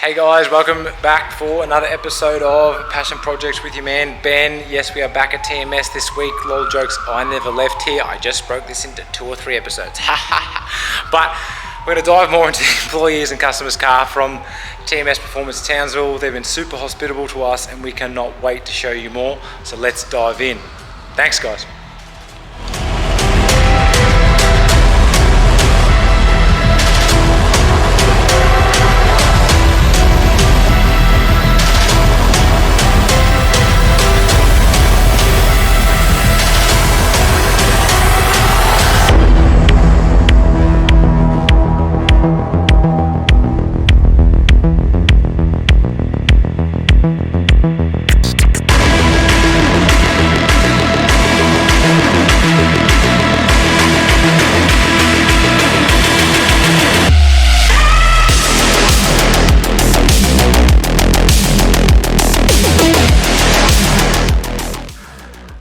Hey guys, welcome back for another episode of Passion Projects with your man Ben. Yes, we are back at TMS this week. Lol jokes, I never left here. I just broke this into 2 or 3 episodes. But we're going to dive more into the employees and customers' car from TMS Performance Townsville. They've been super hospitable to us and we cannot wait to show you more. So let's dive in. Thanks guys.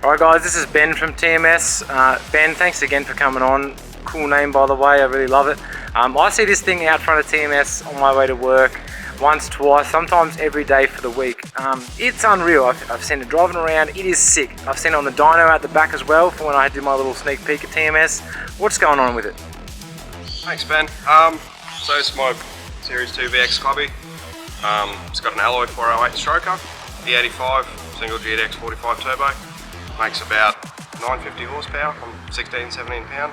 Alright guys, this is Ben from TMS. Ben, thanks again for coming on. Cool name by the way, I really love it. I see this thing out front of TMS on my way to work once, twice, sometimes every day for the week. It's unreal. I've seen it driving around, it is sick. I've seen it on the dyno out the back as well for when I do my little sneak peek at TMS. What's going on with it? Thanks Ben. So it's my Series 2 VX Clubby. It's got an alloy 408 stroker, E85 single GTX 45 turbo. Makes about 950 horsepower from 16-17 pound,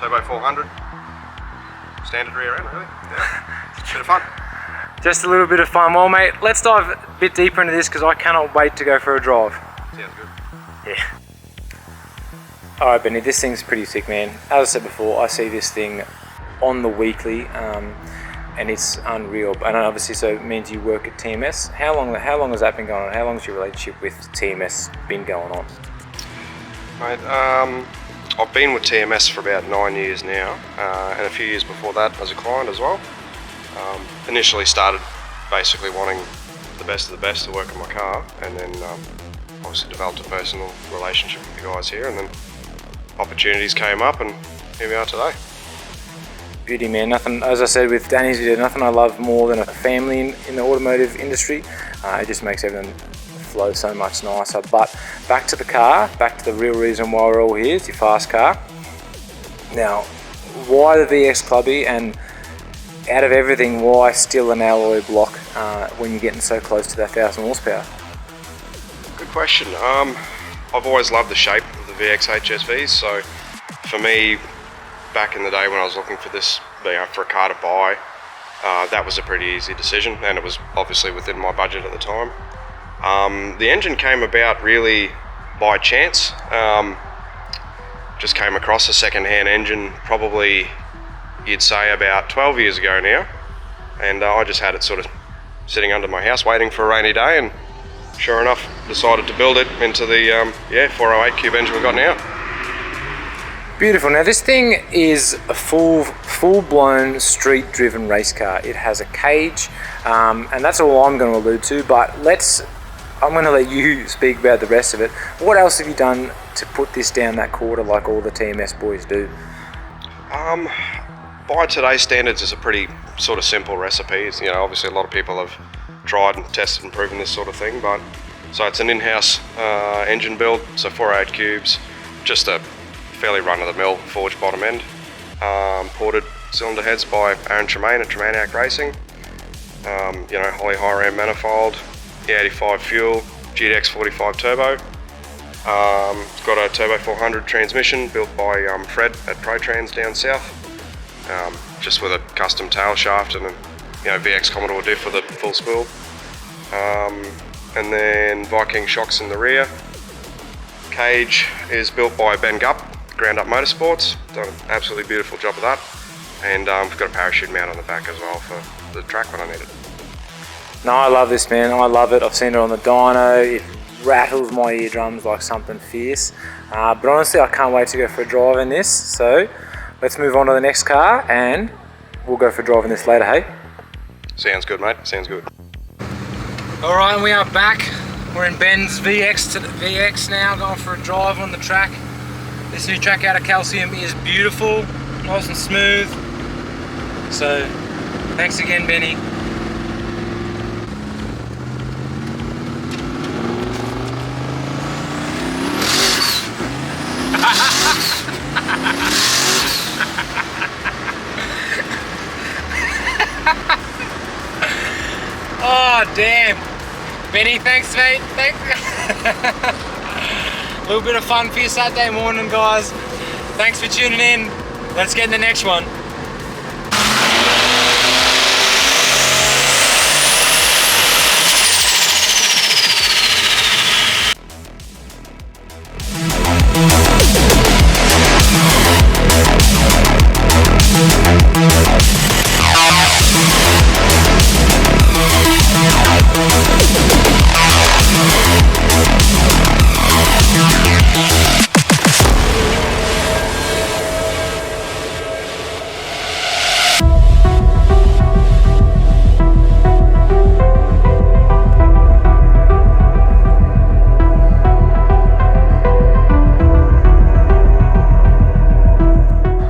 turbo 400, standard rear end really, yeah, bit of fun. Just a little bit of fun. Well mate, let's dive a bit deeper into this because I cannot wait to go for a drive. Sounds good. Yeah. Alright Benny, this thing's pretty sick man. As I said before, I see this thing on the weekly and it's unreal. And obviously so it means you work at TMS. How long has that been going on? How long has your relationship with TMS been going on? Mate, I've been with TMS for about 9 years now, and a few years before that as a client as well. Initially started basically wanting the best of the best to work on my car, and then obviously developed a personal relationship with the guys here, and then opportunities came up and here we are today. Beauty man, nothing, as I said with Danny's video, nothing I love more than a family in the automotive industry. It just makes everything flow so much nicer. But back to the car, back to the real reason why we're all here, it's your fast car. Now, why the VX Clubby, and out of everything, why still an alloy block when you're getting so close to that 1000 horsepower? Good question. I've always loved the shape of the VX HSVs, so for me, back in the day when I was looking for this, for a car to buy, that was a pretty easy decision, and it was obviously within my budget at the time. The engine came about really by chance. Just came across a second-hand engine, probably you'd say about 12 years ago now, and I just had it sort of sitting under my house waiting for a rainy day, and sure enough decided to build it into the 408 cube engine we've got now. Beautiful. Now this thing is a full-blown street-driven race car. It has a cage, and that's all I'm going to allude to, but I'm going to let you speak about the rest of it. What else have you done to put this down that quarter like all the TMS boys do? By today's standards, it's a pretty sort of simple recipe. It's, obviously a lot of people have tried and tested and proven this sort of thing, but so it's an in-house engine build, so 408 cubes, just a fairly run-of-the-mill forged bottom end, ported cylinder heads by Aaron Tremaine at Tremaine Racing, Holly high ram manifold, E85 fuel, GTX 45 turbo. It's got a turbo 400 transmission built by Fred at ProTrans down south, just with a custom tail shaft and a VX Commodore diff with a full spool, and then Viking shocks in the rear. Cage is built by Ben Gupp, Ground Up Motorsports, done an absolutely beautiful job of that, and we've got a parachute mount on the back as well for the track when I need it. No, I love this man, I love it. I've seen it on the dyno, it rattles my eardrums like something fierce, but honestly I can't wait to go for a drive in this, so let's move on to the next car and we'll go for a drive in this later, hey? Sounds good mate, sounds good. Alright, and we are back. We're in Ben's VX now, going for a drive on the track. This new track out of Calcium is beautiful, nice and smooth. So, thanks again, Benny. Oh, damn. Benny, thanks, mate. Thanks. A little bit of fun for your Saturday morning, guys. Thanks for tuning in. Let's get in the next one.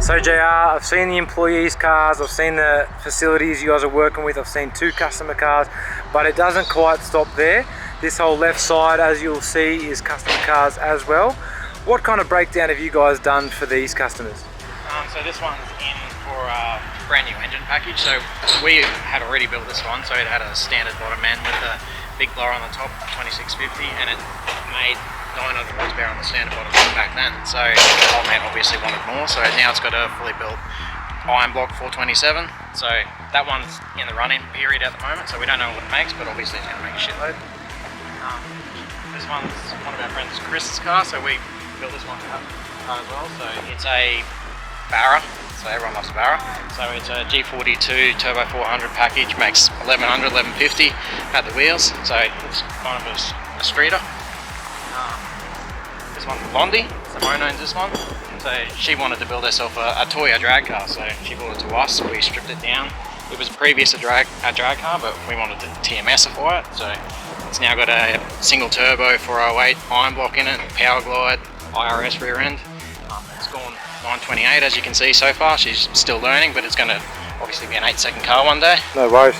So JR, I've seen the employees' cars, I've seen the facilities you guys are working with, I've seen 2 customer cars, but it doesn't quite stop there. This whole left side, as you'll see, is customer cars as well. What kind of breakdown have you guys done for these customers? So this one's in for a brand new engine package. So we had already built this one, so it had a standard bottom end with a big blower on the top, 2650, and it made 900 horsepower on the standard bottom end back then. So old mate obviously wanted more, so now it's got a fully built iron block 427. So that one's in the running period at the moment, so we don't know what it makes, but obviously it's going to make a shitload. This one's one of our friends Chris's car, so we built this one as well. So it's a Barra, so everyone loves a Barra. So it's a G42 Turbo 400 package, makes 1100, 1150 at the wheels, so it's kind of a streeter. This one's Blondie, Simone owns this one. So she wanted to build herself a Toyota drag car, so she brought it to us, we stripped it down. It was previous a drag car, but we wanted to TMSify it, so it's now got a single turbo 408 iron block in it, power glide, IRS rear end. It's gone 928 as you can see so far. She's still learning, but it's going to obviously be an 8-second car one day. No worries.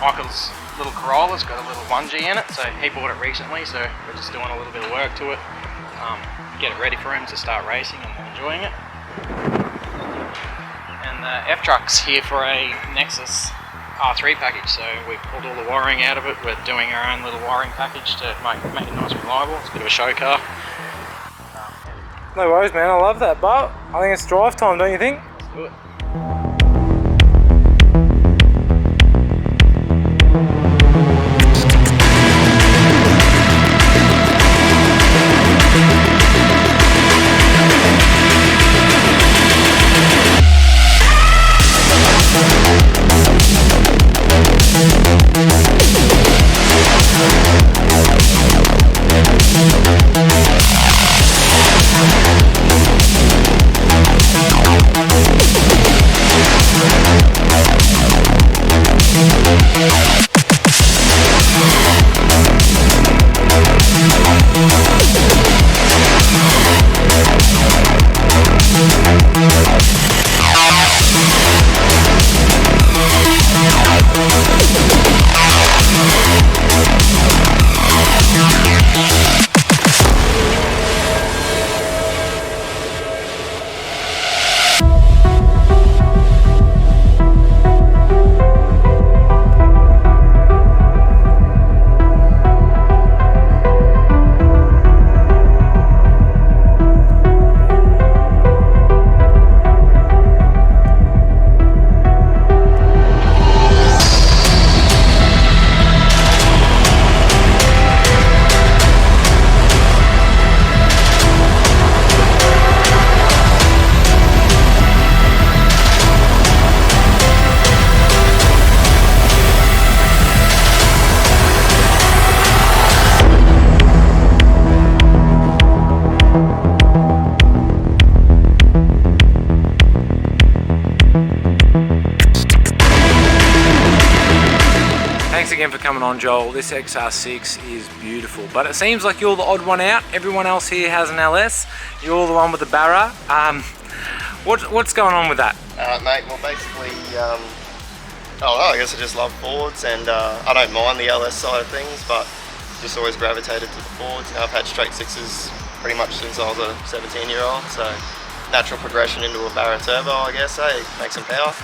Michael's little Corolla's got a little 1G in it, so he bought it recently, so we're just doing a little bit of work to it, get it ready for him to start racing and enjoying it. And the F-Truck's here for a Nexus R3 package, so we've pulled all the wiring out of it. We're doing our own little wiring package to make it nice and reliable. It's a bit of a show car. No worries, man, I love that, but I think it's drive time, don't you think? Let's do it. Again for coming on, Joel. This XR6 is beautiful, but it seems like you're the odd one out. Everyone else here has an LS. You're the one with the Barra. What's going on with that? Mate, well basically, I guess I just love Fords, and I don't mind the LS side of things, but just always gravitated to the Fords. I've had straight sixes pretty much since I was a 17-year-old, so natural progression into a Barra Turbo, I guess, make some power.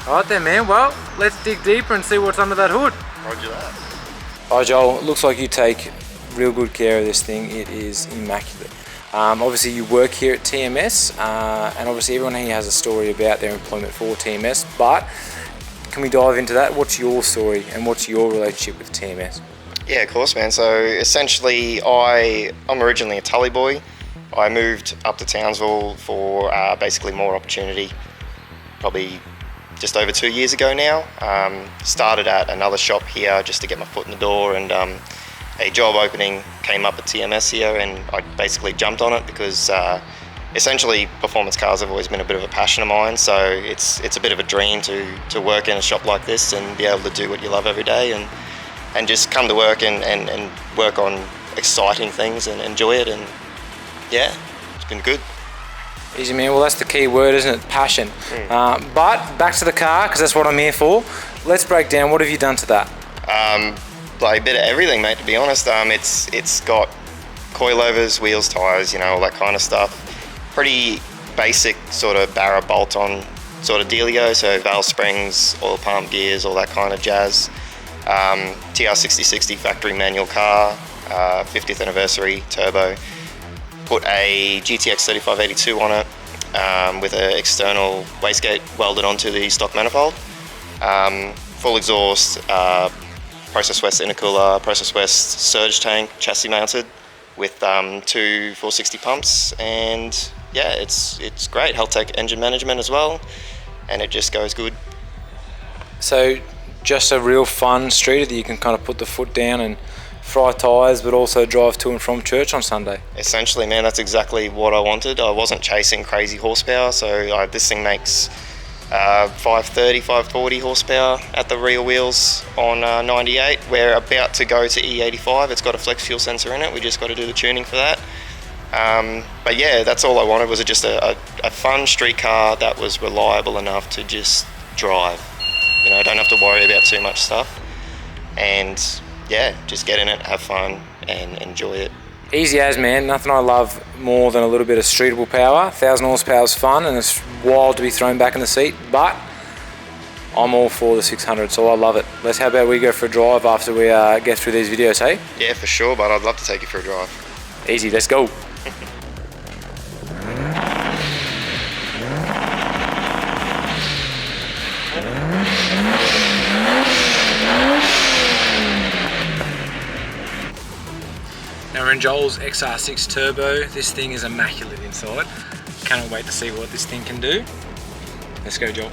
Alright then, man. Well, let's dig deeper and see what's under that hood. Roger that. Alright, Joel, it looks like you take real good care of this thing. It is immaculate. Obviously you work here at TMS, and obviously everyone here has a story about their employment for TMS, but can we dive into that? What's your story and what's your relationship with TMS? Yeah, of course, man. So essentially, I'm originally a Tully boy. I moved up to Townsville for basically more opportunity, probably just over 2 years ago now. Started at another shop here just to get my foot in the door, and a job opening came up at TMS here, and I basically jumped on it because essentially performance cars have always been a bit of a passion of mine. So it's a bit of a dream to work in a shop like this and be able to do what you love every day, and just come to work and work on exciting things and enjoy it. And yeah, it's been good. Easy, man. Well, that's the key word, isn't it? Passion. But back to the car, because that's what I'm here for. Let's break down, what have you done to that? Like a bit of everything, mate, to be honest. It's got coilovers, wheels, tyres, you know, all that kind of stuff. Pretty basic sort of barra bolt-on sort of dealio, so valve springs, oil pump, gears, all that kind of jazz. TR6060 factory manual car, 50th anniversary turbo. Put a GTX 3582 on it with an external wastegate welded onto the stock manifold. Full exhaust, Process West intercooler, Process West surge tank, chassis mounted with 2 460 pumps, and yeah, it's great. Heltec engine management as well, and it just goes good. So just a real fun streeter that you can kind of put the foot down and fry tyres, but also drive to and from church on Sunday. Essentially, man, that's exactly what I wanted. I wasn't chasing crazy horsepower, so this thing makes 530, 540 horsepower at the rear wheels on 98. We're about to go to E85. It's got a flex fuel sensor in it. We just got to do the tuning for that. But yeah, that's all I wanted, was just a fun street car that was reliable enough to just drive. You know, don't have to worry about too much stuff. And yeah, just get in it, have fun, and enjoy it. Easy as, man. Nothing I love more than a little bit of streetable power. 1,000 horsepower is fun, and it's wild to be thrown back in the seat, but I'm all for the 600, so I love it. How about we go for a drive after we get through these videos, hey? Yeah, for sure, but I'd love to take you for a drive. Easy, let's go. Now we're in Joel's XR6 Turbo. This thing is immaculate inside. Cannot wait to see what this thing can do. Let's go, Joel.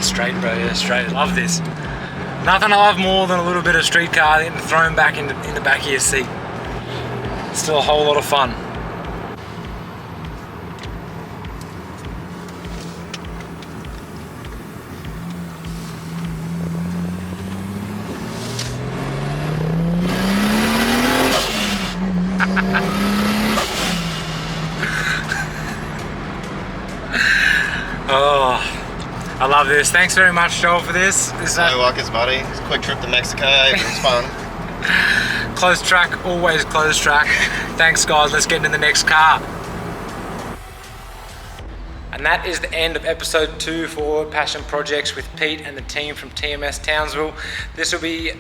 Straight, bro, yeah, straight. Love this. Nothing I love more than a little bit of street car getting thrown back in the back of your seat. Still a whole lot of fun. Oh, I love this. Thanks very much, Joel, for this. No worries, buddy. It's a quick trip to Mexico. It was fun. Close track, always close track. Thanks, guys. Let's get into the next car. And that is the end of episode 2 for Passion Projects with Pete and the team from TMS Townsville. This will be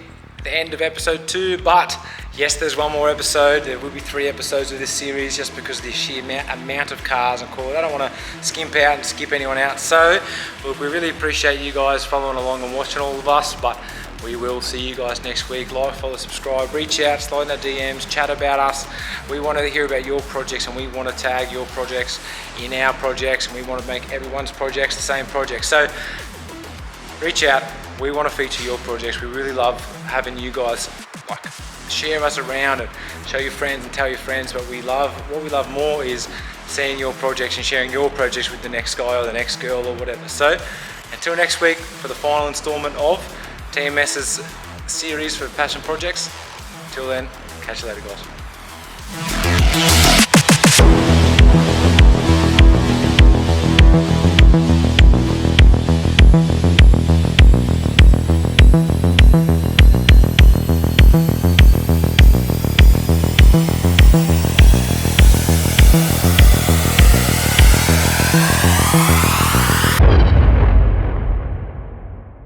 the end of episode 2, but yes, there's one more episode. There will be 3 episodes of this series just because of the sheer amount of cars and call. I don't want to skimp out and skip anyone out. So look, we really appreciate you guys following along and watching all of us, but we will see you guys next week. Like, follow, subscribe, reach out, slide in our DMs, chat about us. We want to hear about your projects, and we want to tag your projects in our projects, and we want to make everyone's projects the same project. So reach out. We want to feature your projects. We really love having you guys like share us around and show your friends and tell your friends. But what we love more is seeing your projects and sharing your projects with the next guy or the next girl or whatever. So until next week for the final installment of TMS's series for Passion Projects. Till then, catch you later, guys.